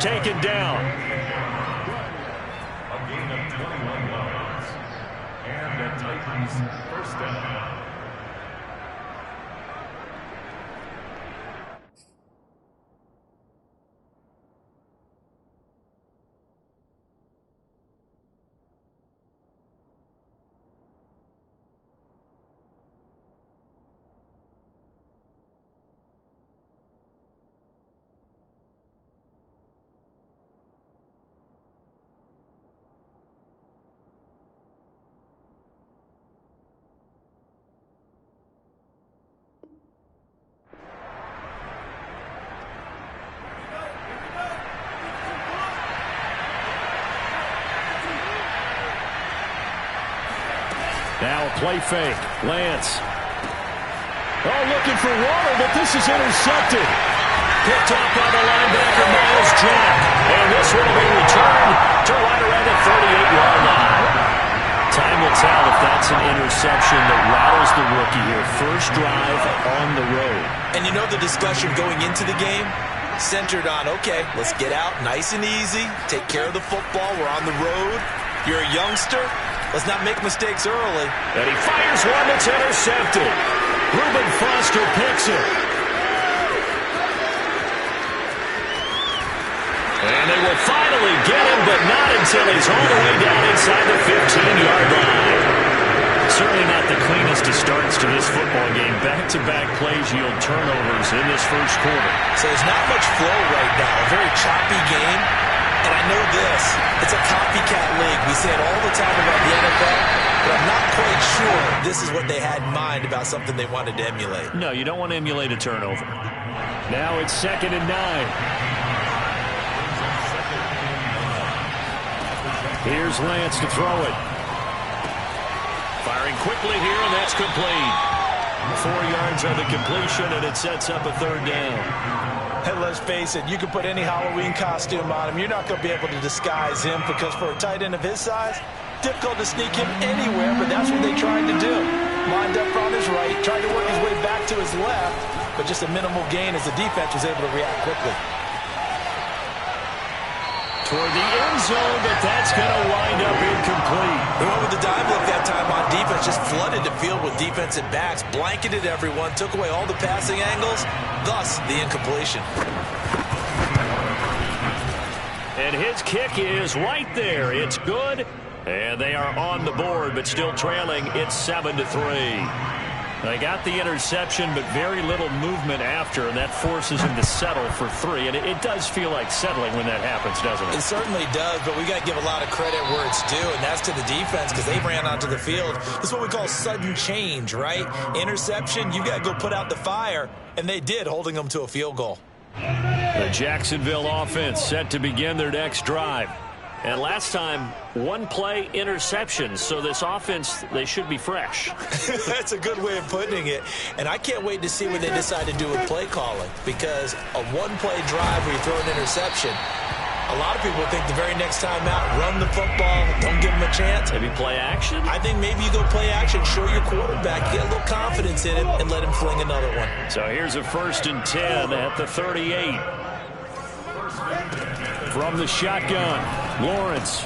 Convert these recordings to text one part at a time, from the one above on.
Taken down. A gain of 21 yards. And the Titans first down. Now a play fake. Lance. Oh, looking for water, but this is intercepted. Picked up by the linebacker, Miles Jack. And this will be returned to right around the 38-yard line. Time will tell if that's an interception that rattles the rookie here. First drive on the road. And you know the discussion going into the game? Centered on, okay, let's get out nice and easy, take care of the football, we're on the road. You're a youngster, let's not make mistakes early. And he fires one that's intercepted. Reuben Foster picks it. And they will finally get him, but not until he's all the way down inside the 15-yard line. Certainly not the cleanest of starts to this football game. Back-to-back plays yield turnovers in this first quarter. So there's not much flow right now. A very choppy game. And I know this. It's a copycat league. We say it all the time about the NFL, but I'm not quite sure this is what they had in mind about something they wanted to emulate. No, you don't want to emulate a turnover. Now it's 2nd and 9. Here's Lance to throw it. Firing quickly here, and that's complete. 4 yards on the completion, and it sets up a 3rd down. And let's face it, you can put any Halloween costume on him. You're not going to be able to disguise him because for a tight end of his size, difficult to sneak him anywhere, but that's what they tried to do. Lined up on his right, tried to work his way back to his left, but just a minimal gain as the defense was able to react quickly. Toward the end zone, but that's going to wind up incomplete. They went with the dive look that time on defense, just flooded the field with defensive backs, blanketed everyone, took away all the passing angles, thus the incompletion. And his kick is right there. It's good, and they are on the board, but still trailing. It's 7-3. They got the interception, but very little movement after, and that forces him to settle for 3. And it does feel like settling when that happens, doesn't it? It certainly does, but we got to give a lot of credit where it's due, and that's to the defense because they ran onto the field. This is what we call sudden change, right? Interception, you got to go put out the fire, and they did, holding them to a field goal. The Jacksonville offense set to begin their next drive. And last time, 1 play interception, so this offense, they should be fresh. That's a good way of putting it. And I can't wait to see what they decide to do with play calling, because a 1-play drive where you throw an interception, a lot of people think the very next time out, run the football, don't give them a chance. Maybe play action? I think maybe you go play action, show your quarterback, get a little confidence in him, and let him fling another one. So here's a 1st and 10 at the 38. From the shotgun, Lawrence.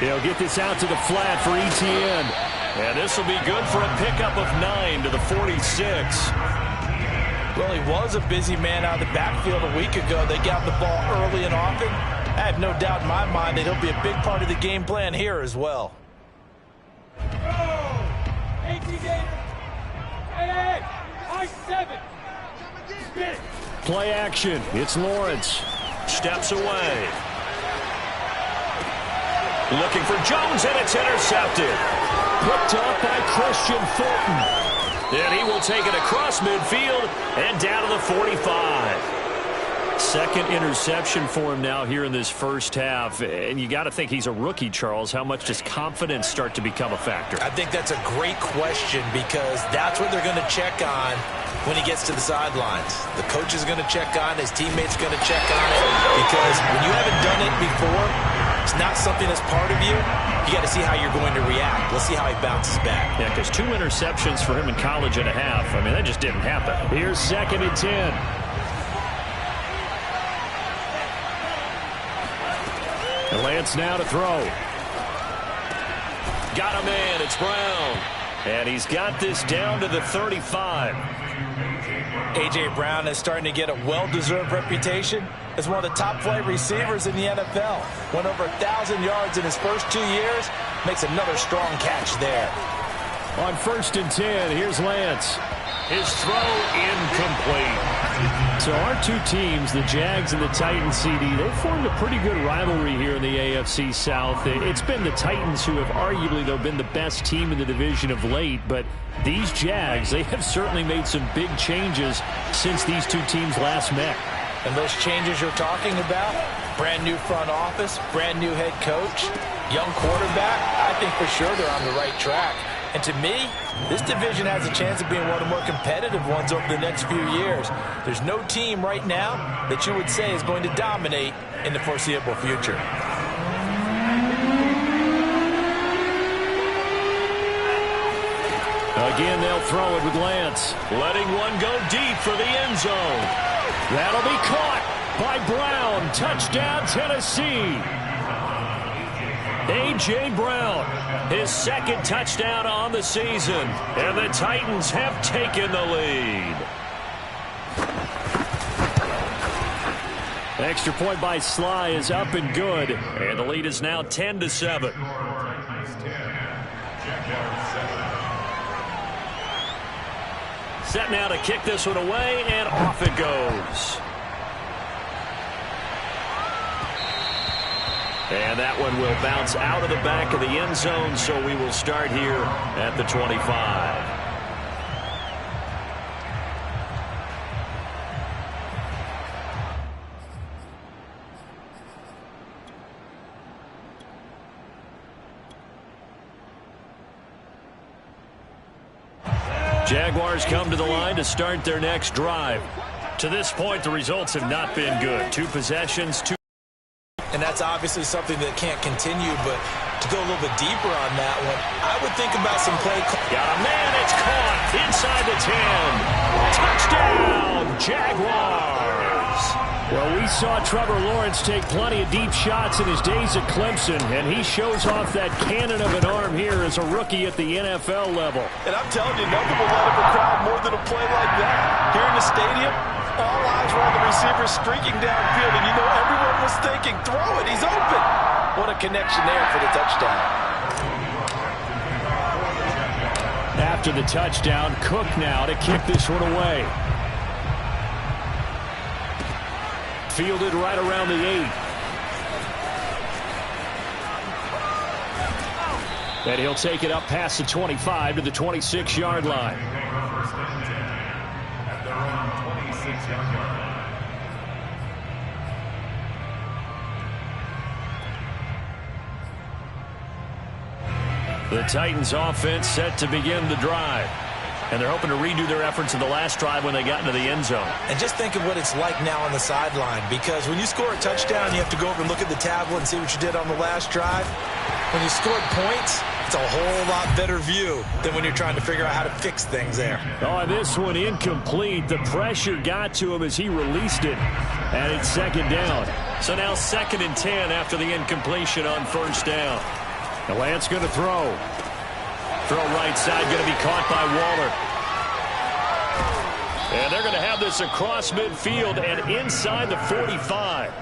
He'll get this out to the flat for ETN. And this will be good for a pickup of 9 to the 46. Well, he was a busy man out of the backfield a week ago. They got the ball early and often. I have no doubt in my mind that he'll be a big part of the game plan here as well. Play action. It's Lawrence. Steps away. Looking for Jones, and it's intercepted. Picked up by Christian Fulton. And he will take it across midfield and down to the 45. Second interception for him now here in this first half. And you got to think he's a rookie, Charles. How much does confidence start to become a factor? I think that's a great question because that's what they're going to check on when he gets to the sidelines. The coach is going to check on it. His teammates are going to check on it because when you haven't done it before, it's not something that's part of you. You got to see how you're going to react. Let's see how he bounces back. Yeah, because 2 interceptions for him in college and a half. I mean, that just didn't happen. Here's 2nd and 10. And Lance now to throw. Got a man. It's Brown. And he's got this down to the 35. A.J. Brown is starting to get a well-deserved reputation as one of the top flight receivers in the NFL. Went over 1,000 yards in his first 2 years. Makes another strong catch there. On 1st and 10, here's Lance. His throw incomplete. So our two teams, the Jags and the Titans, CD, they've formed a pretty good rivalry here in the AFC South. It's been the Titans who have arguably, though, been the best team in the division of late. But these Jags, they have certainly made some big changes since these two teams last met. And those changes you're talking about, brand new front office, brand new head coach, young quarterback, I think for sure they're on the right track. And to me, this division has a chance of being one of the more competitive ones over the next few years. There's no team right now that you would say is going to dominate in the foreseeable future. Again, they'll throw it with Lance. Letting one go deep for the end zone. That'll be caught by Brown. Touchdown, Tennessee. A.J. Brown, his second touchdown on the season. And the Titans have taken the lead. Extra point by Sly is up and good. And the lead is now 10-7. Set now to kick this one away, and off it goes. And that one will bounce out of the back of the end zone, so we will start here at the 25. Jaguars come to the line to start their next drive. To this point, the results have not been good. 2 possessions, 2. And that's obviously something that can't continue, but to go a little bit deeper on that one, I would think about some play. Got a man, it's caught inside the 10. Touchdown, Jaguars. Well, we saw Trevor Lawrence take plenty of deep shots in his days at Clemson, and he shows off that cannon of an arm here as a rookie at the NFL level. And I'm telling you, nothing will light up a crowd more than a play like that. Here in the stadium, all eyes were on the receiver streaking downfield, and you know everyone was thinking, throw it, he's open. What a connection there for the touchdown. After the touchdown, Cook now to kick this one away. Fielded right around the 8. And he'll take it up past the 25 to the 26-yard line. The Titans offense set to begin the drive. And they're hoping to redo their efforts in the last drive when they got into the end zone. And just think of what it's like now on the sideline, because when you score a touchdown, you have to go over and look at the tablet and see what you did on the last drive. When you scored points, it's a whole lot better view than when you're trying to figure out how to fix things there. Oh, this one incomplete. The pressure got to him as he released it. And it's 2nd down. So now 2nd and 10 after the incompletion on 1st down. The Lance going to throw. Throw right side, going to be caught by Waller. And they're going to have this across midfield and inside the 45.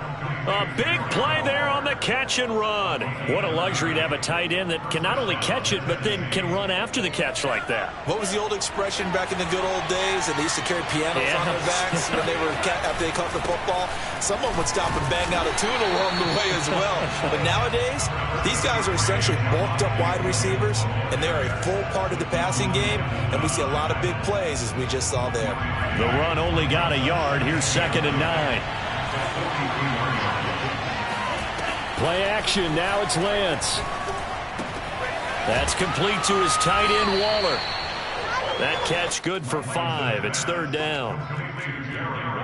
A big play there on the catch and run. What a luxury to have a tight end that can not only catch it, but then can run after the catch like that. What was the old expression back in the good old days? And they used to carry pianos on their backs when they were after they caught the football. Someone would stop and bang out a tune along the way as well. But nowadays, these guys are essentially bulked up wide receivers, and they're a full part of the passing game. And we see a lot of big plays as we just saw there. The run only got a yard. Here's 2nd and 9. Play action. Now it's Lance. That's complete to his tight end, Waller. That catch good for 5. It's 3rd down.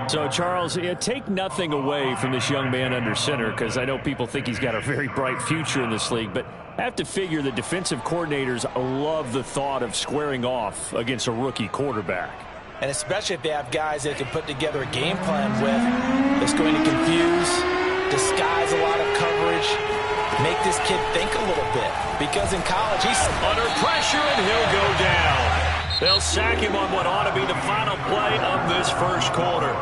So, Charles, take nothing away from this young man under center, because I know people think he's got a very bright future in this league, but I have to figure the defensive coordinators love the thought of squaring off against a rookie quarterback. And especially if they have guys they can put together a game plan with that's going to confuse, disguise a lot of coverage, make this kid think a little bit. Because in college, he's under pressure, and he'll go down. They'll sack him on what ought to be the final play of this first quarter.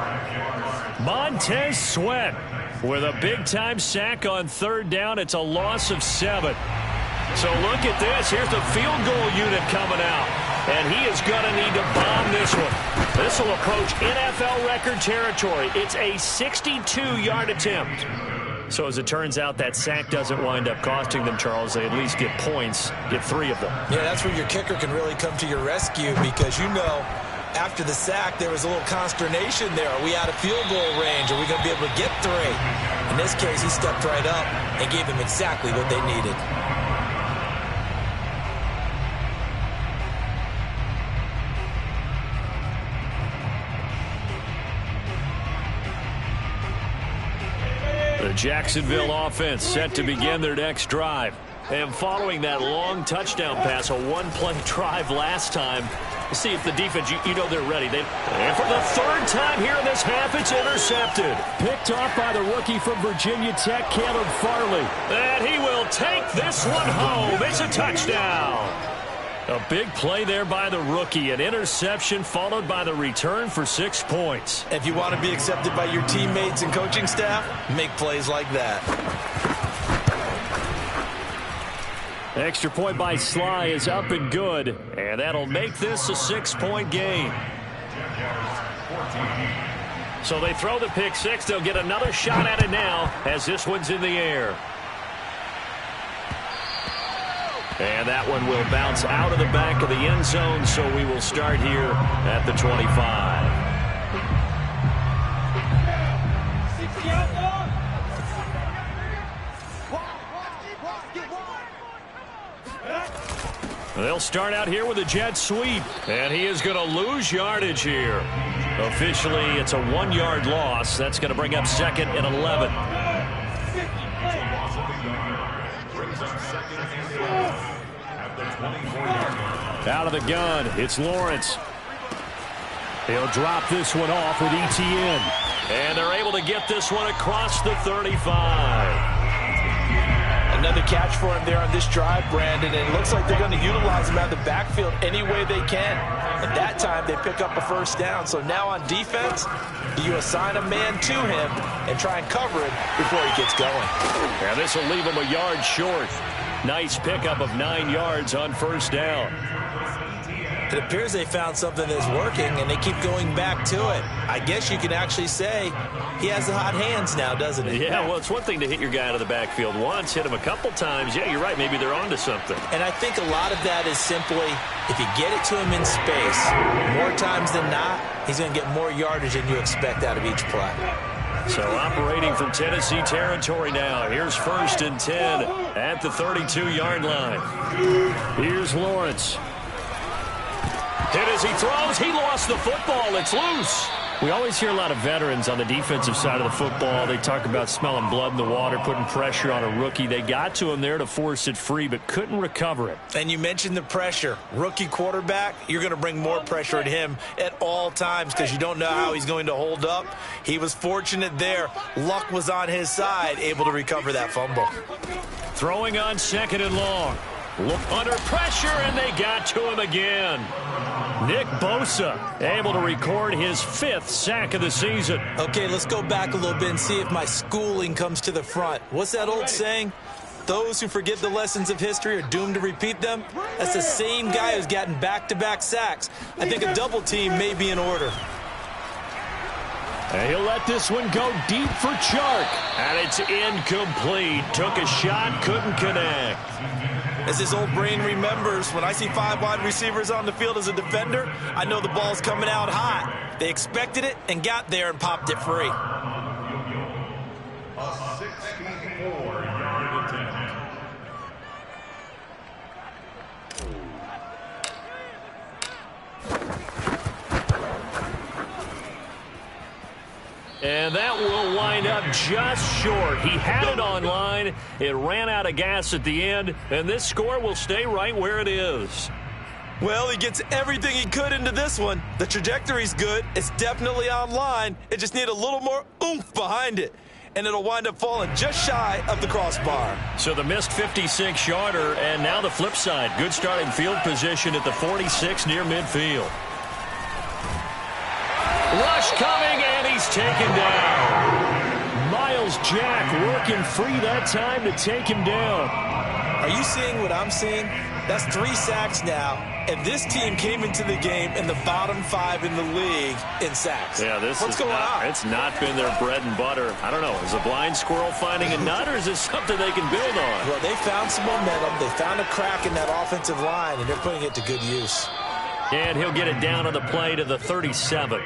Montez Sweat with a big-time sack on third down. It's a loss of 7. So look at this. Here's the field goal unit coming out. And he is going to need to bomb this one. This will approach NFL record territory. It's a 62-yard attempt. So as it turns out, that sack doesn't wind up costing them, Charles. They at least get points, get 3 of them. Yeah, that's where your kicker can really come to your rescue because, you know, after the sack, there was a little consternation there. Are we out of field goal range? Are we going to be able to get 3? In this case, he stepped right up and gave them exactly what they needed. The Jacksonville offense set to begin their next drive. And following that long touchdown pass, a one-play drive last time, see if the defense, you know they're ready. And for the third time here in this half, it's intercepted. Picked off by the rookie from Virginia Tech, Caleb Farley. And he will take this one home. It's a touchdown. A big play there by the rookie. An interception followed by the return for 6 points. If you want to be accepted by your teammates and coaching staff, make plays like that. Extra point by Sly is up and good, and that'll make this a 6-point game. So they throw the pick 6. They'll get another shot at it now as this one's in the air. And that one will bounce out of the back of the end zone, so we will start here at the 25. They'll start out here with a jet sweep, and he is going to lose yardage here. Officially, it's a 1-yard loss. That's going to bring up 2nd and 11. Out of the gun, it's Lawrence. He'll drop this one off with ETN. And they're able to get this one across the 35. Another catch for him there on this drive, Brandon, and it looks like they're going to utilize him out of the backfield any way they can. At that time, they pick up a first down. So now on defense, you assign a man to him and try and cover him before he gets going. And this will leave him a yard short. Nice pickup of 9 yards on first down. It appears they found something that's working, and they keep going back to it. I guess you can actually say he has the hot hands now, doesn't he? Yeah, well, it's one thing to hit your guy out of the backfield once, hit him a couple times. Yeah, you're right. Maybe they're onto something. And I think a lot of that is simply if you get it to him in space, more times than not, he's going to get more yardage than you expect out of each play. So operating from Tennessee territory now. Here's 1st and 10 at the 32-yard line. Here's Lawrence. Hit as he throws. He lost the football. It's loose. We always hear a lot of veterans on the defensive side of the football. They talk about smelling blood in the water, putting pressure on a rookie. They got to him there to force it free, but couldn't recover it. And you mentioned the pressure. Rookie quarterback, you're going to bring more pressure at him at all times because you don't know how he's going to hold up. He was fortunate there. Luck was on his side, able to recover that fumble. Throwing on 2nd and long. Look under pressure, and they got to him again. Nick Bosa able to record his 5th sack of the season. Okay, let's go back a little bit and see if my schooling comes to the front. What's that old saying? Those who forget the lessons of history are doomed to repeat them. That's the same guy who's gotten back-to-back sacks. I think a double team may be in order. And he'll let this one go deep for Chark. And it's incomplete. Took a shot, couldn't connect. As his old brain remembers, when I see 5 wide receivers on the field as a defender, I know the ball's coming out hot. They expected it and got there and popped it free. A 64-yard attempt. And that will wind up just short. He had it on line. It ran out of gas at the end, and this score will stay right where it is. Well, he gets everything he could into this one. The trajectory's good. It's definitely on line. It just needs a little more oomph behind it. and it'll wind up falling just shy of the crossbar. So the missed 56-yarder, and now the flip side. Good starting field position at the 46 near midfield. Rush coming, and he's taken down. Miles Jack working free that time to take him down. Are you seeing what I'm seeing? That's 3 sacks now, and this team came into the game in the bottom 5 in the league in sacks. Yeah, What's going on? It's not been their bread and butter. I don't know. Is a blind squirrel finding a nut, or is this something they can build on? Well, they found some momentum. They found a crack in that offensive line, and they're putting it to good use. And he'll get it down on the play to the 37.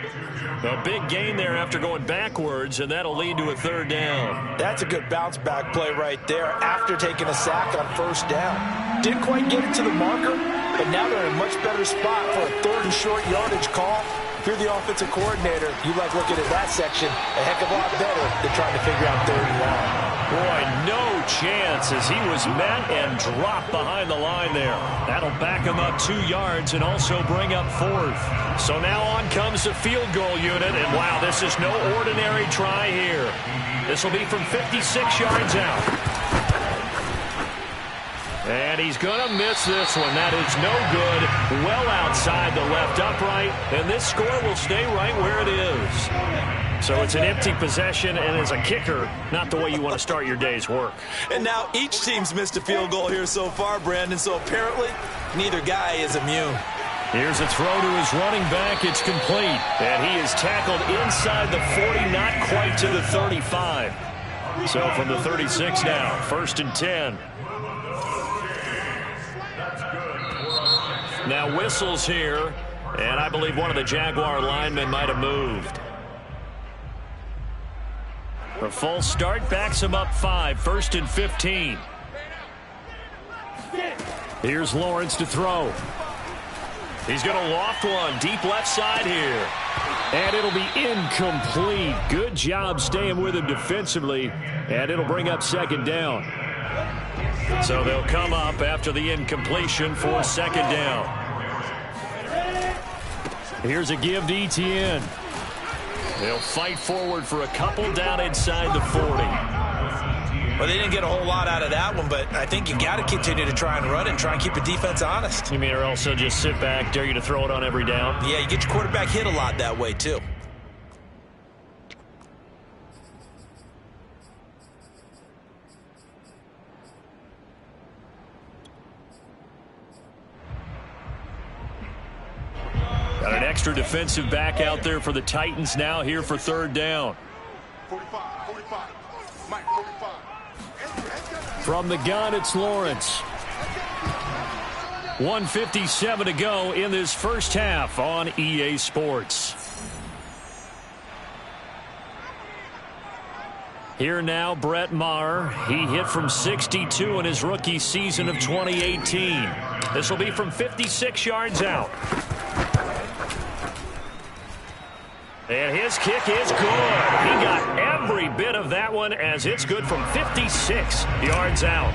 A big gain there after going backwards, and that'll lead to a 3rd down. That's a good bounce-back play right there after taking a sack on 1st down. Didn't quite get it to the marker, but now they're in a much better spot for a 3rd and short yardage call. If you're the offensive coordinator, you like looking at that section a heck of a lot better than trying to figure out 3rd and long. Boy, no chance as he was met and dropped behind the line there. That'll back him up 2 yards and also bring up 4th. So now on comes the field goal unit, and wow, this is no ordinary try here. This will be from 56 yards out. And he's going to miss this one. That is no good. Well outside the left upright, and this score will stay right where it is. So it's an empty possession, and as a kicker, not the way you want to start your day's work. And now each team's missed a field goal here so far, Brandon, so apparently neither guy is immune. Here's a throw to his running back. It's complete. And he is tackled inside the 40, not quite to the 35. So from the 36 now, 1st and 10. Now whistles here, and I believe one of the Jaguar linemen might have moved. A false start backs him up 5, 1st and 15. Here's Lawrence to throw. He's going to loft one deep left side here. And it'll be incomplete. Good job staying with him defensively, and it'll bring up 2nd down. So they'll come up after the incompletion for 2nd down. Here's a give to Etienne. They'll fight forward for a couple down inside the 40. Well, they didn't get a whole lot out of that one, but I think you got to continue to try and run and try and keep the defense honest. You mean, or else they'll just sit back, dare you to throw it on every down? Yeah, you get your quarterback hit a lot that way, too. Got an extra defensive back out there for the Titans now here for 3rd down. 45. Mike, 45. From the gun, it's Lawrence. 1:57 to go in this first half on EA Sports. Here now, Brett Maher. He hit from 62 in his rookie season of 2018. This will be from 56 yards out. And his kick is good. He got every bit of that one as it's good from 56 yards out.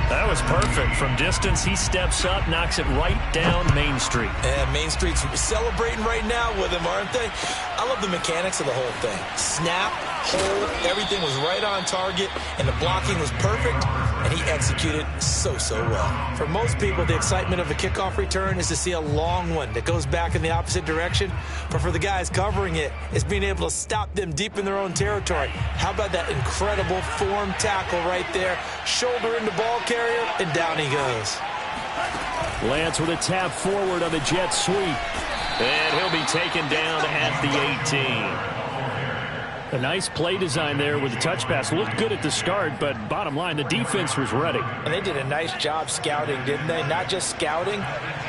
That was perfect. From distance, he steps up, knocks it right down Main Street. And Main Street's celebrating right now with him, aren't they? I love the mechanics of the whole thing. Snap, hold, everything was right on target, and the blocking was perfect, and he executed so well. For most people, the excitement of a kickoff return is to see a long one that goes back in the opposite direction. But for the guys covering it, it's being able to stop them deep in their own territory. How about that incredible form tackle right there? Shoulder into ball carrier, and down he goes. Lance with a tap forward on the jet sweep. And he'll be taken down at the 18. A nice play design there with the touch pass. Looked good at the start, but bottom line, the defense was ready. And they did a nice job scouting, didn't they? Not just scouting,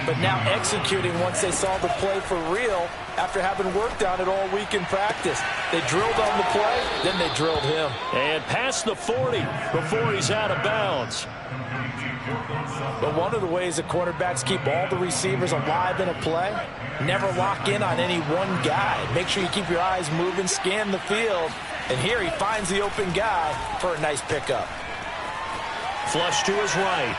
but now executing once they saw the play for real after having worked on it all week in practice. They drilled on the play, then they drilled him. And past the 40 before he's out of bounds. But one of the ways the quarterbacks keep all the receivers alive in a play, never lock in on any one guy. Make sure you keep your eyes moving, scan the field. And here he finds the open guy for a nice pickup. Flush to his right.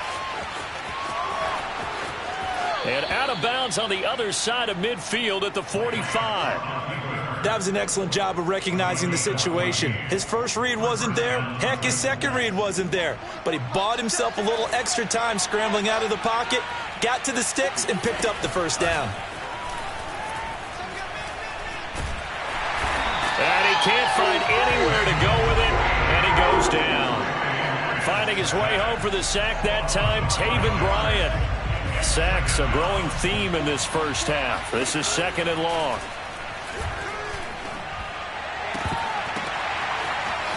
And out of bounds on the other side of midfield at the 45. That was an excellent job of recognizing the situation. His first read wasn't there. Heck, his second read wasn't there. But he bought himself a little extra time scrambling out of the pocket, got to the sticks, and picked up the first down. And he can't find anywhere to go with it, and he goes down. Finding his way home for the sack that time, Taven Bryan. Sacks a growing theme in this first half. This is 2nd and long.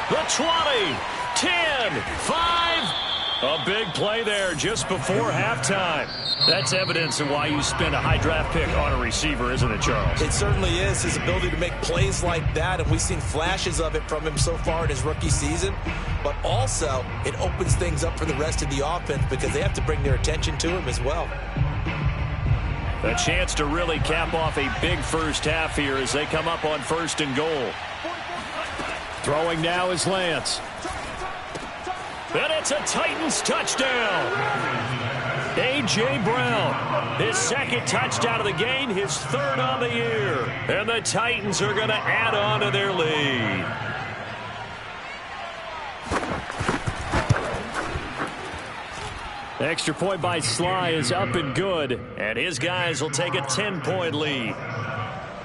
The 20, 10, 5. A big play there just before halftime. That's evidence of why you spend a high draft pick on a receiver, isn't it, Charles? It certainly is, his ability to make plays like that, and we've seen flashes of it from him so far in his rookie season. But also, it opens things up for the rest of the offense because they have to bring their attention to him as well. A chance to really cap off a big first half here as they come up on 1st and goal. Throwing now is Lance. And it's a Titans touchdown. A.J. Brown, his 2nd touchdown of the game, his 3rd on the year. And the Titans are going to add on to their lead. Extra point by Sly is up and good. And his guys will take a 10-point lead.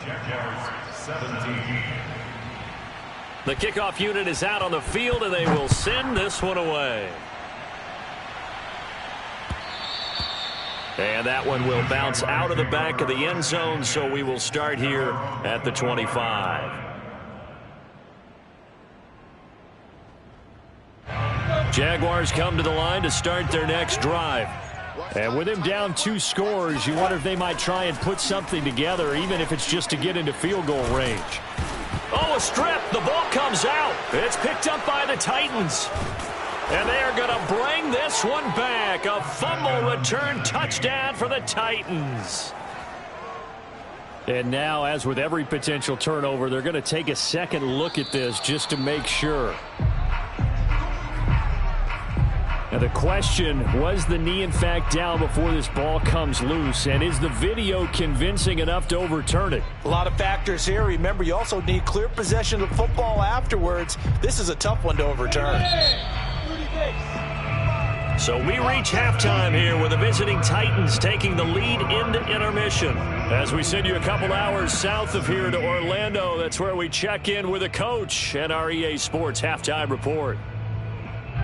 Jaguars 17. The kickoff unit is out on the field, and they will send this one away. And that one will bounce out of the back of the end zone, so we will start here at the 25. Jaguars come to the line to start their next drive. And with him down 2 scores, you wonder if they might try and put something together, even if it's just to get into field goal range. Oh, a strip. The ball comes out. It's picked up by the Titans. And they are going to bring this one back. A fumble return touchdown for the Titans. And now, as with every potential turnover, they're going to take a second look at this just to make sure. Now the question, was the knee in fact down before this ball comes loose? And is the video convincing enough to overturn it? A lot of factors here. Remember, you also need clear possession of football afterwards. This is a tough one to overturn. So we reach halftime here with the visiting Titans taking the lead into intermission. As we send you a couple hours south of here to Orlando, that's where we check in with a coach and our EA Sports halftime report.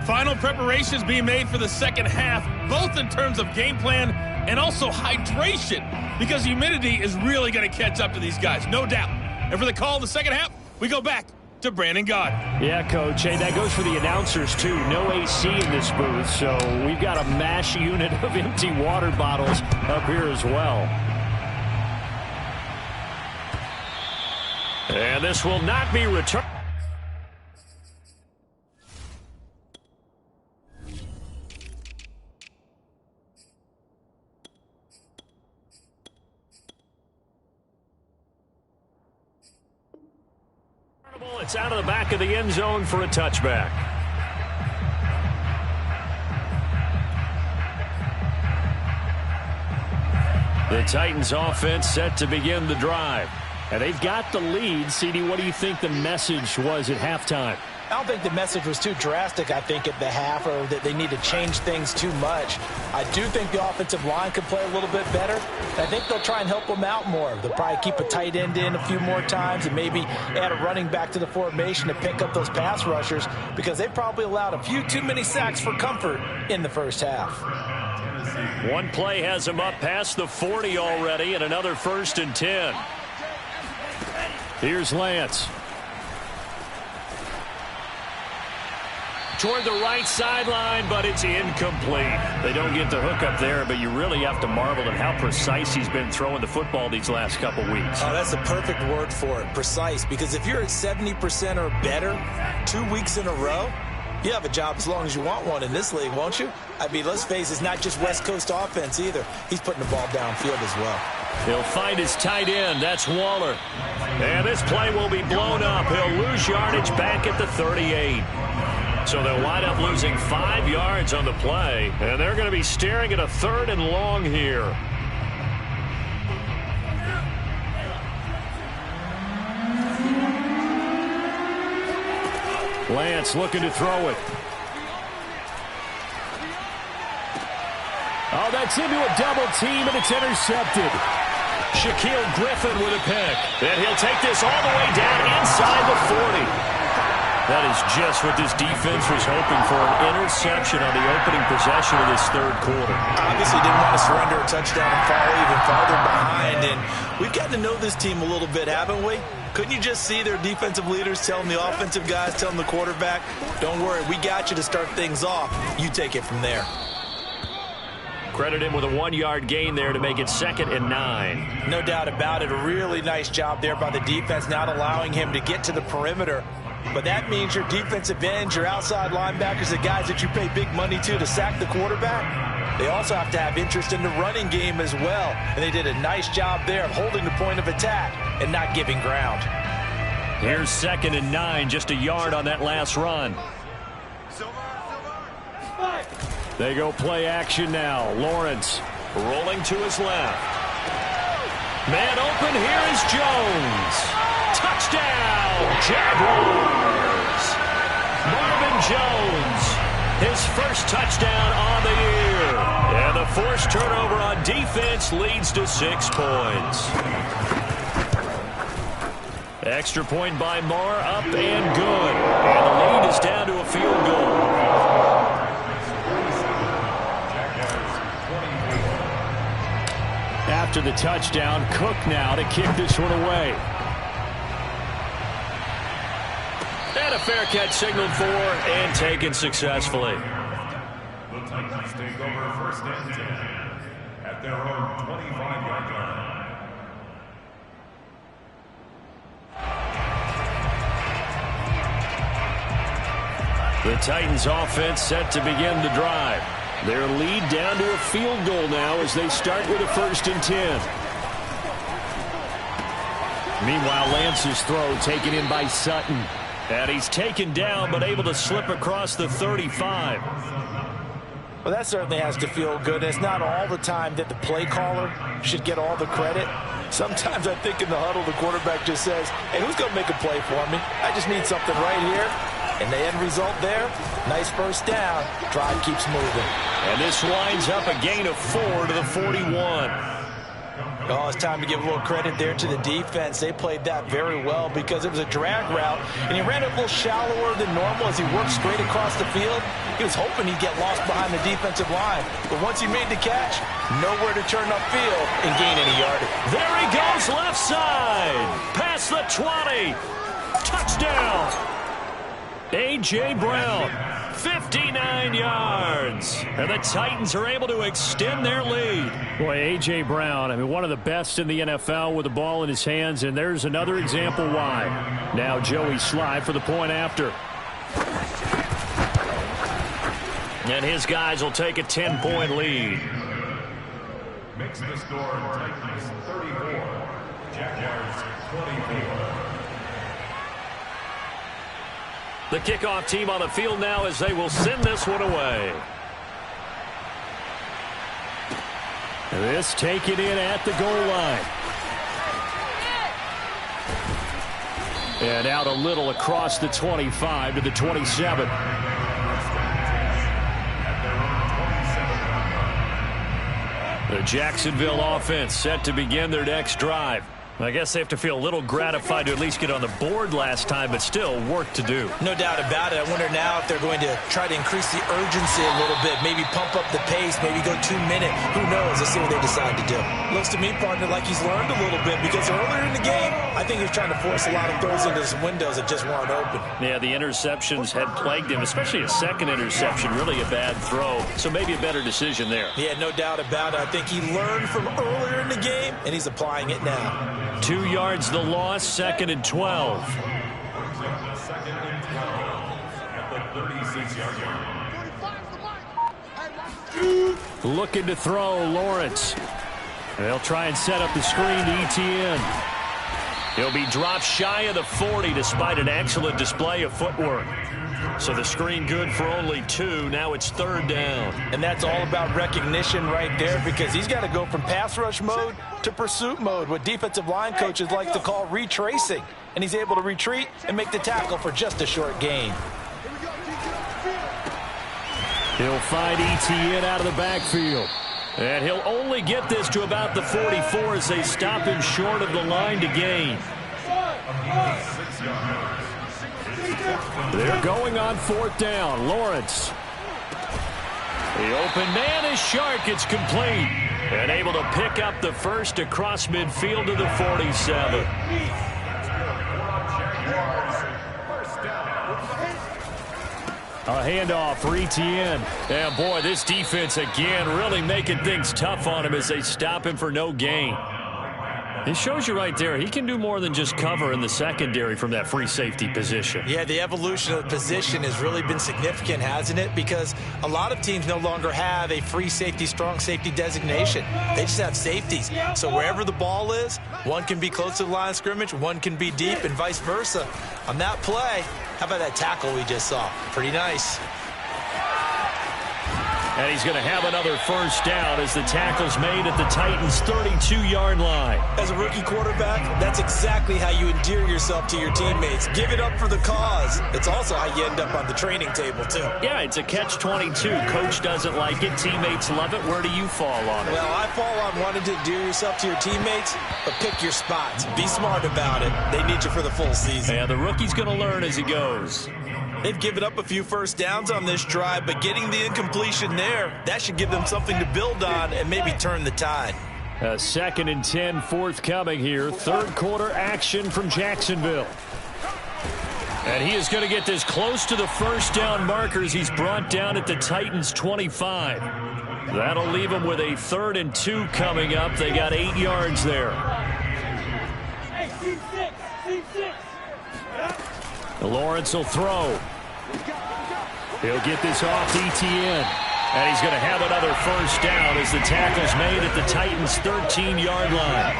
Final preparations being made for the second half, both in terms of game plan and also hydration, because humidity is really going to catch up to these guys, no doubt. And for the call of the second half, we go back to Brandon Gaud. Yeah, Coach. Hey, that goes for the announcers, too. No AC in this booth, so we've got a mash unit of empty water bottles up here as well. And this will not be returned. It's out of the back of the end zone for a touchback. The Titans offense set to begin the drive. And they've got the lead. CD, what do you think the message was at halftime? I don't think the message was too drastic, I think, at the half, or that they need to change things too much. I do think the offensive line could play a little bit better. I think they'll try and help them out more. They'll probably keep a tight end in a few more times and maybe add a running back to the formation to pick up those pass rushers, because they probably allowed a few too many sacks for comfort in the first half. One play has them up past the 40 already, and another 1st and 10. Here's Lance. Toward the right sideline, but it's incomplete. They don't get the hook up there, but you really have to marvel at how precise he's been throwing the football these last couple weeks. Oh, that's the perfect word for it, precise, because if you're at 70% or better 2 weeks in a row, you have a job as long as you want one in this league, won't you? I mean, let's face it, it's not just West Coast offense either. He's putting the ball downfield as well. He'll find his tight end. That's Waller. And this play will be blown up. He'll lose yardage back at the 38. So they'll wind up losing 5 yards on the play. And they're going to be staring at a 3rd and long here. Lance looking to throw it. Oh, that's into a double team, and it's intercepted. Shaquille Griffin with a pick. And he'll take this all the way down inside the 40. That is just what this defense was hoping for, an interception on the opening possession of this third quarter. Obviously didn't want to surrender a touchdown and fall even farther behind. And we've gotten to know this team a little bit, haven't we? Couldn't you just see their defensive leaders telling the offensive guys, telling the quarterback, don't worry, we got you to start things off. You take it from there. Credit him with a 1-yard gain there to make it 2nd and 9. No doubt about it. A really nice job there by the defense, not allowing him to get to the perimeter. But that means your defensive ends, your outside linebackers, the guys that you pay big money to sack the quarterback, they also have to have interest in the running game as well. And they did a nice job there of holding the point of attack and not giving ground. Here's 2nd and 9, just a yard on that last run. They go play action now. Lawrence rolling to his left. Man open, here is Jones. Touchdown, Jaguars. Marvin Jones, his first touchdown on the year. And the forced turnover on defense leads to 6 points. Extra point by Moore, up and good. And the lead is down to a field goal. After the touchdown, Cook now to kick this one away. And a fair catch signaled for and taken successfully. The Titans take over 1st and 10 at their own 25-yard line. The Titans offense set to begin the drive. Their lead down to a field goal now as they start with a 1st and 10. Meanwhile, Lance's throw taken in by Sutton. And he's taken down but able to slip across the 35. Well, that certainly has to feel good. It's not all the time that the play caller should get all the credit. Sometimes I think in the huddle the quarterback just says, hey, who's going to make a play for me? I just need something right here. And the end result there, nice first down. Drive keeps moving. And this winds up a gain of 4 to the 41. Oh, it's time to give a little credit there to the defense. They played that very well because it was a drag route, and he ran it a little shallower than normal as he worked straight across the field. He was hoping he'd get lost behind the defensive line. But once he made the catch, nowhere to turn upfield and gain any yardage. There he goes left side. Past the 20. Touchdown. A.J. Brown, 59 yards. And the Titans are able to extend their lead. Boy, A.J. Brown, I mean, one of the best in the NFL with the ball in his hands, and there's another example why. Now Joey Sly for the point after. And his guys will take a 10-point lead. Makes the score Titans 34, Jaguars 24. The kickoff team on the field now as they will send this one away. This taken in at the goal line. And out a little across the 25 to the 27. The Jacksonville offense set to begin their next drive. I guess they have to feel a little gratified to at least get on the board last time, but still work to do. No doubt about it. I wonder now if they're going to try to increase the urgency a little bit, maybe pump up the pace, maybe go 2-minute. Who knows? Let's see what they decide to do. Looks to me, partner, like he's learned a little bit because earlier in the game, I think he was trying to force a lot of throws into some windows that just weren't open. Yeah, the interceptions had plagued him, especially a second interception, really a bad throw. So maybe a better decision there. Yeah, no doubt about it. I think he learned from earlier in the game, and he's applying it now. 2 yards the loss, 2nd and 12. 2nd and 12 at the 36-yard line. Looking to throw, Lawrence. They'll try and set up the screen to ETN. He'll be dropped shy of the 40 despite an excellent display of footwork. So the screen good for only 2. Now it's 3rd down. And that's all about recognition right there because he's got to go from pass rush mode to pursuit mode, what defensive line coaches like to call retracing. And he's able to retreat and make the tackle for just a short gain. He'll find Etienne out of the backfield. And he'll only get this to about the 44 as they stop him short of the line to gain. They're going on 4th down. Lawrence. The open man is Shark. It's complete. And able to pick up the first across midfield to the 47. A handoff for Etienne. And boy, this defense again really making things tough on him as they stop him for no gain. It shows you right there, he can do more than just cover in the secondary from that free safety position. Yeah, the evolution of the position has really been significant, hasn't it? Because a lot of teams no longer have a free safety, strong safety designation. They just have safeties. So wherever the ball is, one can be close to the line of scrimmage, one can be deep, and vice versa. On that play, how about that tackle we just saw? Pretty nice. And he's going to have another first down as the tackle's made at the Titans' 32-yard line. As a rookie quarterback, that's exactly how you endear yourself to your teammates. Give it up for the cause. It's also how you end up on the training table, too. Yeah, it's a catch-22. Coach doesn't like it. Teammates love it. Where do you fall on it? Well, I fall on wanting to endear yourself to your teammates, but pick your spots. Be smart about it. They need you for the full season. Yeah, the rookie's going to learn as he goes. They've given up a few first downs on this drive, but getting the incompletion there, that should give them something to build on and maybe turn the tide. 2nd and 10 forthcoming here. 3rd quarter action from Jacksonville. And he is going to get this close to the first down markers. He's brought down at the Titans' 25. That'll leave him with a 3rd and 2 coming up. They got 8 yards there. Lawrence will throw. He'll get this off to Etienne. And he's going to have another first down as the tackle's made at the Titans' 13-yard line.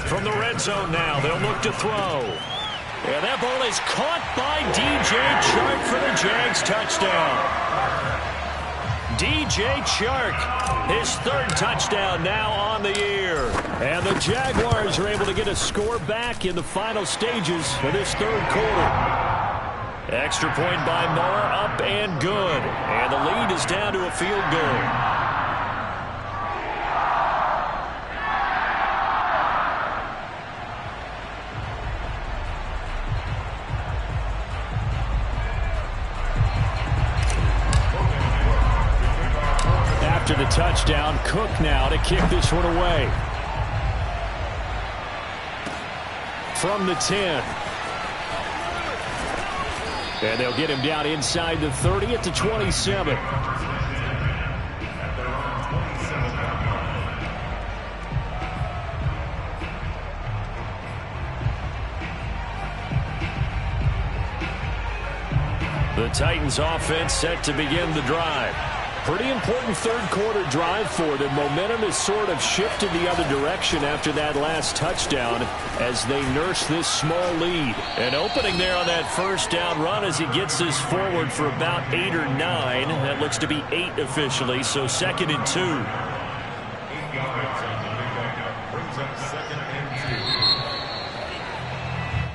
From the red zone now, they'll look to throw. And that ball is caught by DJ Chark for the Jags touchdown. DJ Chark, his 3rd touchdown now on the year. And the Jaguars are able to get a score back in the final stages of this 3rd quarter. Extra point by Moore, up and good. And the lead is down to a field goal. After the touchdown, Cook now to kick this one away. From the 10. And they'll get him down inside the 30 at the 27. The Titans offense set to begin the drive. Pretty important 3rd quarter drive for them. Momentum has sort of shifted the other direction after that last touchdown as they nurse this small lead. An opening there on that first down run as he gets this forward for about 8 or 9. That looks to be 8 officially, so 2nd and 2.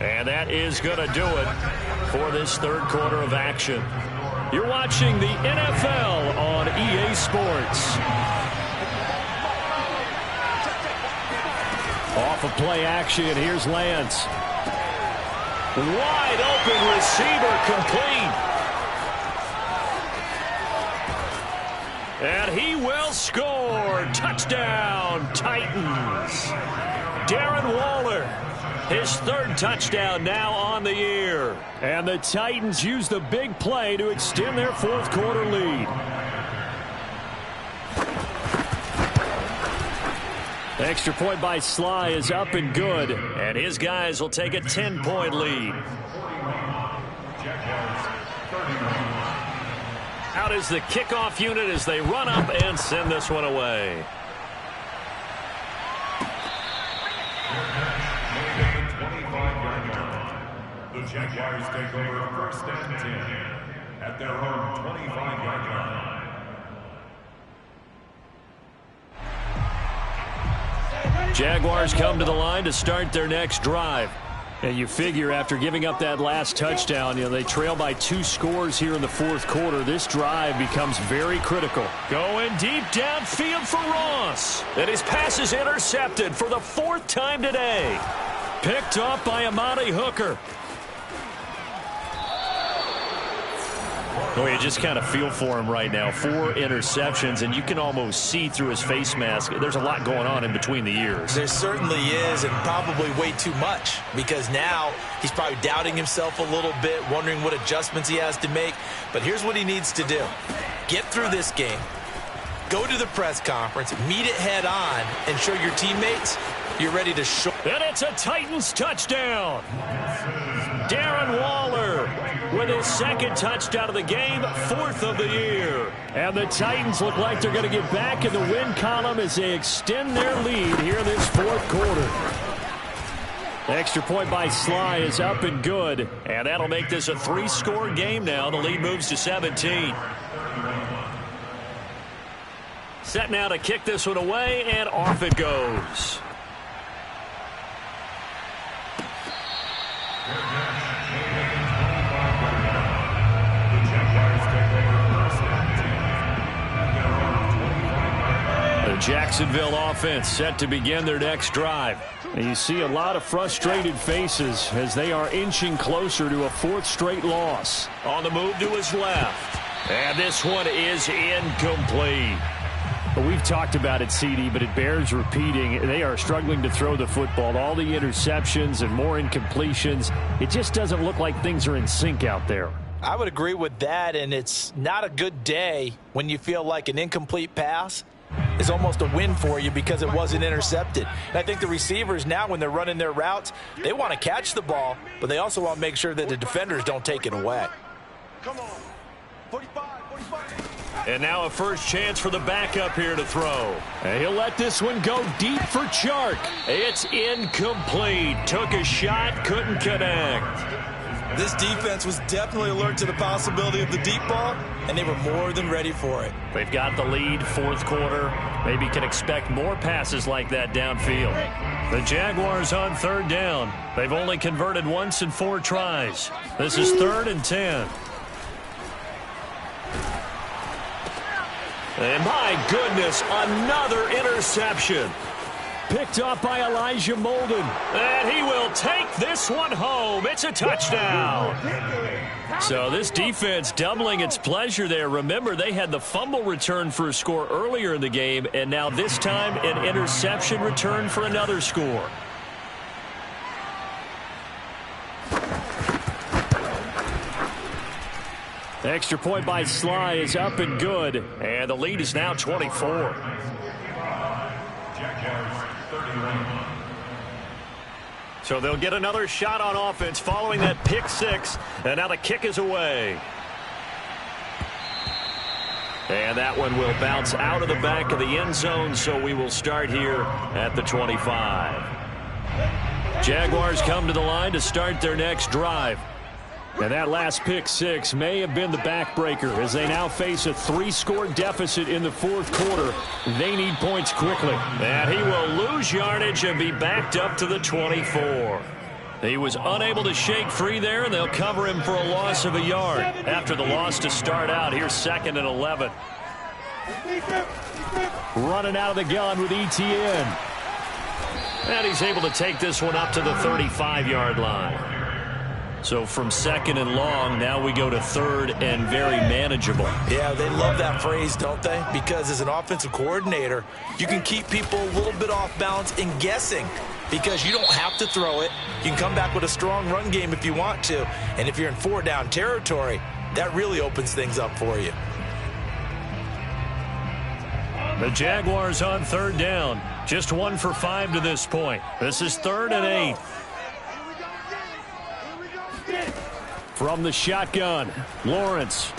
And that is going to do it for this 3rd quarter of action. You're watching the NFL on EA Sports. Off of play action, here's Lance. Wide open receiver complete. And he will score. Touchdown, Titans. Darren Waller. His 3rd touchdown now on the year. And the Titans use the big play to extend their 4th quarter lead. Extra point by Sly is up and good. And his guys will take a 10-point lead. Out is the kickoff unit as they run up and send this one away. The Jaguars take over 1st and 10 at their own 25-yard line. Jaguars come to the line to start their next drive. And you figure after giving up that last touchdown, they trail by 2 scores here in the fourth quarter. This drive becomes very critical. Going deep downfield for Ross. And his pass is intercepted for the 4th time today. Picked off by Amani Hooker. Oh, you just kind of feel for him right now. 4 interceptions, and you can almost see through his face mask. There's a lot going on in between the ears. There certainly is, and probably way too much, because now he's probably doubting himself a little bit, wondering what adjustments he has to make. But here's what he needs to do. Get through this game. Go to the press conference, meet it head on, and show your teammates you're ready to show. And it's a Titans touchdown. Darren Waller with his 2nd touchdown of the game, 4th of the year. And the Titans look like they're going to get back in the win column as they extend their lead here in this fourth quarter. Extra point by Sly is up and good. And that'll make this a 3-score game now. The lead moves to 17. Set now to kick this one away, and off it goes. The Jacksonville offense set to begin their next drive. And you see a lot of frustrated faces as they are inching closer to a 4th straight loss. On the move to his left. And this one is incomplete. Well, we've talked about it, CD, but it bears repeating. They are struggling to throw the football. All the interceptions and more incompletions. It just doesn't look like things are in sync out there. I would agree with that, and it's not a good day when you feel like an incomplete pass is almost a win for you because it wasn't intercepted. And I think the receivers now, when they're running their routes, they want to catch the ball, but they also want to make sure that the defenders don't take it away. Come on. 45, 45. And now a first chance for the backup here to throw. And he'll let this one go deep for Chark. It's incomplete. Took a shot, couldn't connect. This defense was definitely alert to the possibility of the deep ball, and they were more than ready for it. They've got the lead, 4th quarter. Maybe can expect more passes like that downfield. The Jaguars on 3rd down. They've only converted once in 4 tries. This is 3rd and 10. And my goodness, another interception. Picked off by Elijah Molden. And he will take this one home. It's a touchdown. So this defense doubling its pleasure there. Remember, they had the fumble return for a score earlier in the game, and now this time an interception return for another score. The extra point by Sly is up and good, and the lead is now 24. So they'll get another shot on offense following that pick 6, and now the kick is away. And that one will bounce out of the back of the end zone, so we will start here at the 25. Jaguars come to the line to start their next drive. And that last pick 6 may have been the backbreaker as they now face a 3-score deficit in the fourth quarter. They need points quickly. And he will lose yardage and be backed up to the 24. He was unable to shake free there, and they'll cover him for a loss of a yard. After the loss to start out, here's 2nd and 11. Running out of the gun with Etienne. And he's able to take this one up to the 35-yard line. So from 2nd and long, now we go to 3rd and very manageable. Yeah, they love that phrase, don't they? Because as an offensive coordinator, you can keep people a little bit off balance and guessing because you don't have to throw it. You can come back with a strong run game if you want to. And if you're in 4-down territory, that really opens things up for you. The Jaguars on 3rd down. Just 1 for 5 to this point. This is 3rd and 8. From the shotgun, Lawrence.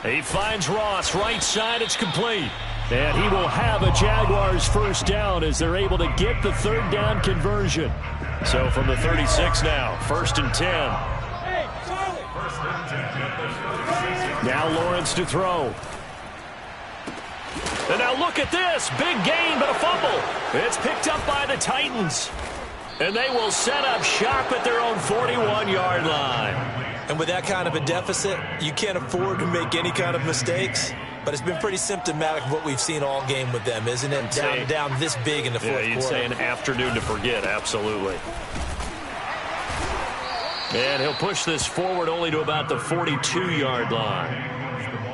He finds Ross, right side, it's complete. And he will have a Jaguars first down as they're able to get the 3rd down conversion. So from the 36 now, 1st and 10. Now Lawrence to throw. And now look at this, big gain but a fumble. It's picked up by the Titans. And they will set up shop at their own 41-yard line. And with that kind of a deficit, you can't afford to make any kind of mistakes. But it's been pretty symptomatic of what we've seen all game with them, isn't it? Down this big in the fourth quarter. You'd say an afternoon to forget, absolutely. And he'll push this forward only to about the 42-yard line.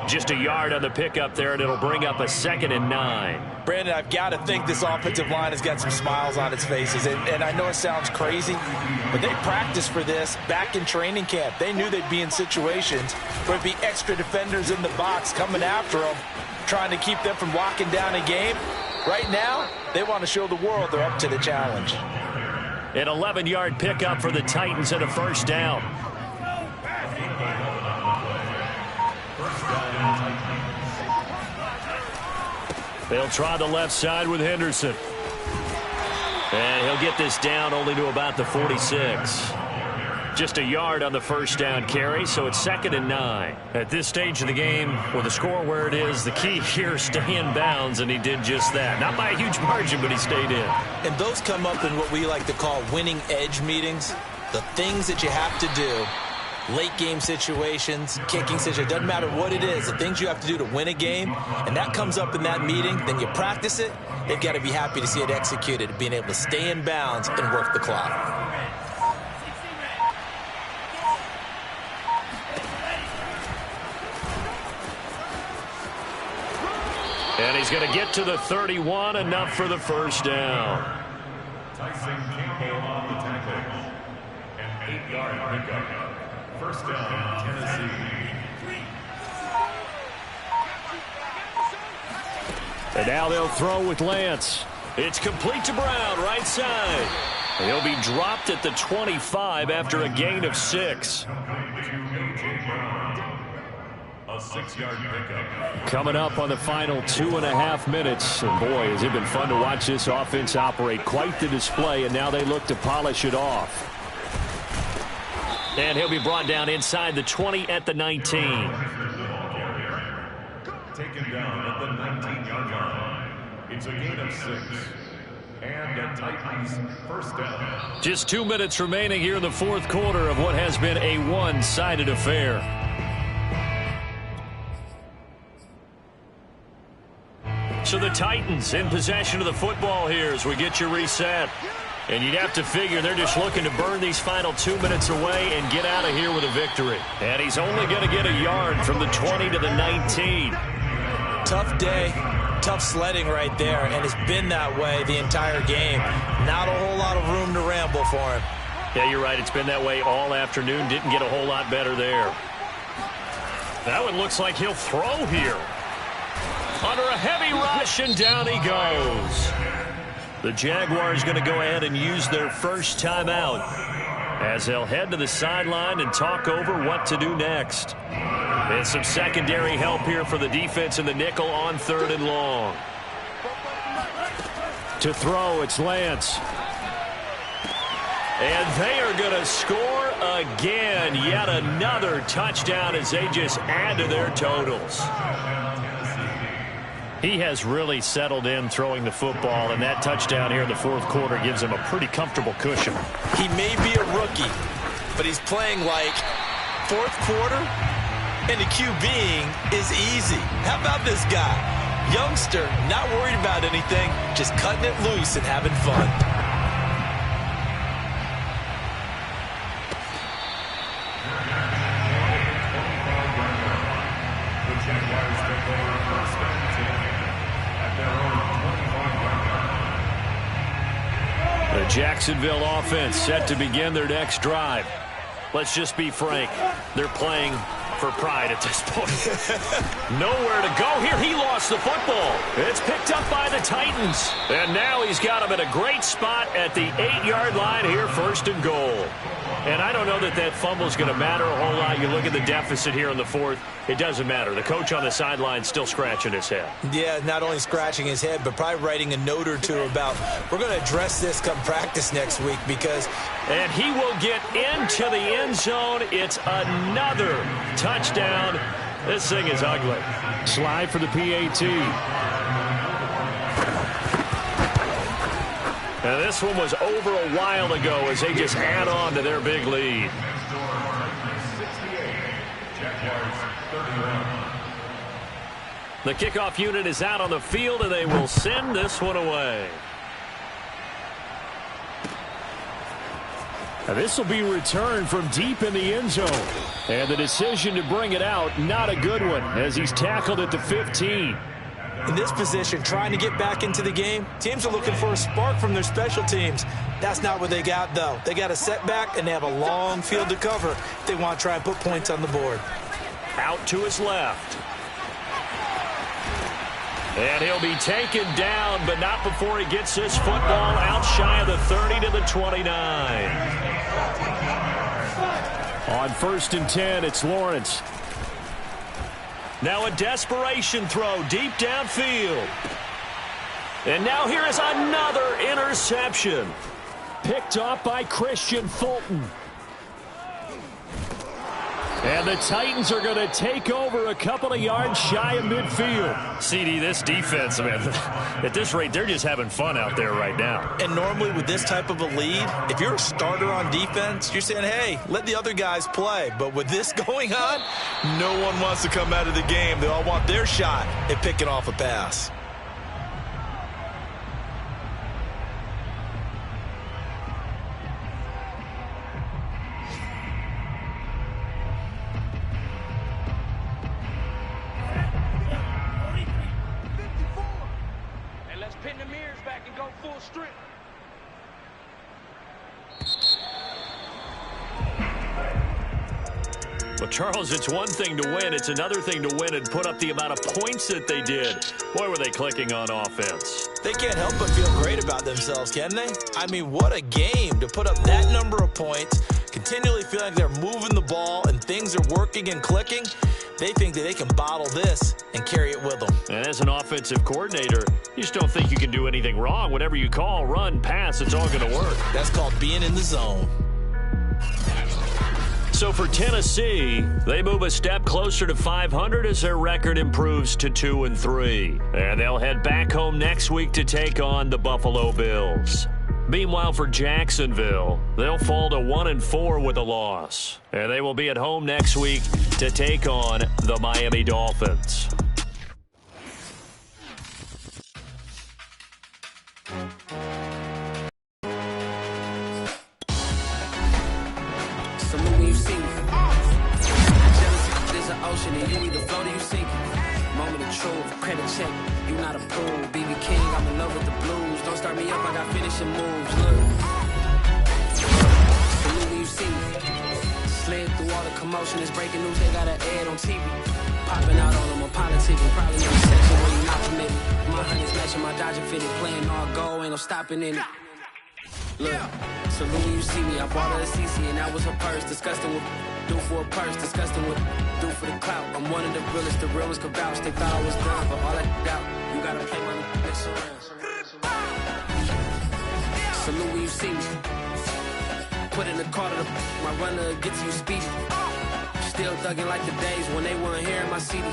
Just a yard on the pickup there, and it'll bring up a 2nd and 9. Brandon, I've got to think this offensive line has got some smiles on its faces. And I know it sounds crazy, but they practiced for this back in training camp. They knew they'd be in situations where there'd be extra defenders in the box coming after them, trying to keep them from locking down a game. Right now, they want to show the world they're up to the challenge. An 11-yard pickup for the Titans and a first down. They'll try the left side with Henderson. And he'll get this down only to about the 46. Just a yard on the first down carry, so it's 2nd and 9. At this stage of the game, with the score where it is, the key here is stay in bounds, and he did just that. Not by a huge margin, but he stayed in. And those come up in what we like to call winning edge meetings. The things that you have to do. Late game situations, kicking situations, doesn't matter what it is, the things you have to do to win a game, and that comes up in that meeting, then you practice it, they've got to be happy to see it executed, being able to stay in bounds and work the clock. And he's going to get to the 31, enough for the first down. Tyson Campbell on the tackle. An 8-yard pickup. First down, Tennessee. And now they'll throw with Lance. It's complete to Brown, right side. He'll be dropped at the 25 after a gain of 6. A 6-yard pickup. Coming up on the final 2.5 minutes. And boy, has it been fun to watch this offense operate. Quite the display, and now they look to polish it off. And he'll be brought down inside the 20 at the 19. Taken down at the 19-yard line. It's a gain of 6. And a Titans first down. Just 2 minutes remaining here in the fourth quarter of what has been a one-sided affair. So the Titans in possession of the football here as we get you reset. And you'd have to figure they're just looking to burn these final 2 minutes away and get out of here with a victory. And he's only going to get a yard from the 20 to the 19. Tough day, tough sledding right there, and it's been that way the entire game. Not a whole lot of room to ramble for him. Yeah, you're right. It's been that way all afternoon. Didn't get a whole lot better there. That one looks like he'll throw here. Under a heavy rush, and down he goes. The Jaguars going to go ahead and use their first timeout as they'll head to the sideline and talk over what to do next. And some secondary help here for the defense in the nickel on 3rd and long. To throw, it's Lance. And they are going to score again. Yet another touchdown as they just add to their totals. He has really settled in throwing the football, and that touchdown here in the fourth quarter gives him a pretty comfortable cushion. He may be a rookie, but he's playing like fourth quarter, and the QBing is easy. How about this guy? Youngster, not worried about anything, just cutting it loose and having fun. The Jacksonville offense set to begin their next drive. Let's just be frank. They're playing for pride at this point. Nowhere to go here. He lost the football. It's picked up by the Titans. And now he's got him at a great spot at the 8-yard line here, 1st and goal. And I don't know that that fumble is going to matter a whole lot. You look at the deficit here in the fourth. It doesn't matter. The coach on the sideline still scratching his head. Yeah, not only scratching his head, but probably writing a note or two about, we're going to address this come practice next week because... And he will get into the end zone. It's another touchdown. This thing is ugly. Slide for the PAT. And this one was over a while ago as they just add on to their big lead. The kickoff unit is out on the field, and they will send this one away. Now this will be returned from deep in the end zone. And the decision to bring it out, not a good one, as he's tackled at the 15. In this position, trying to get back into the game, teams are looking for a spark from their special teams. That's not what they got, though. They got a setback, and they have a long field to cover if they want to try and put points on the board. Out to his left. And he'll be taken down, but not before he gets this football out shy of the 30 to the 29. On 1st and 10, it's Lawrence. Now a desperation throw deep downfield. And now here is another interception. Picked off by Christian Fulton. And the Titans are going to take over a couple of yards shy of midfield. CD, this defense, man, at this rate, they're just having fun out there right now. And normally with this type of a lead, if you're a starter on defense, you're saying, hey, let the other guys play. But with this going on, no one wants to come out of the game. They all want their shot at picking off a pass. Pin the mirrors back and go full strip. Well, Charles, it's one thing to win. It's another thing to win and put up the amount of points that they did. Boy, were they clicking on offense. They can't help but feel great about themselves, can they? I mean, what a game to put up that number of points, continually feel like they're moving the ball and things are working and clicking. They think that they can bottle this and carry it with them. And as an offensive coordinator, you just don't think you can do anything wrong. Whatever you call, run, pass, it's all going to work. That's called being in the zone. So for Tennessee, they move a step closer to 500 as their record improves to 2-3. And they'll head back home next week to take on the Buffalo Bills. Meanwhile, for Jacksonville, they'll fall to 1-4 with a loss. And they will be at home next week to take on the Miami Dolphins. Salute when you see me. Jealousy is an ocean and you either float or you sink. Moment of truth, credit check, you not approved. BB King, I'm in love with the blues. Don't start me up, I got finishing moves. Look. Salute when you see me. Slid through all the commotion, it's breaking news, they got an ad on TV. Popping out on them, I'm politicking, probably in the section where you not permitted. My honey's matching my Dodger fitted, playing all go, ain't no stopping in it. Look, salute when you see me, I bought her a CC and that was her purse. Disgusting with do for a purse, disgusting with do for the clout. I'm one of the realest, the realest could vouch. They thought I was done, but all I doubt, you gotta play my next around. Salute when you see me. Put in the car to my runner gets you speedy. Still thugging like the days when they weren't here in my city.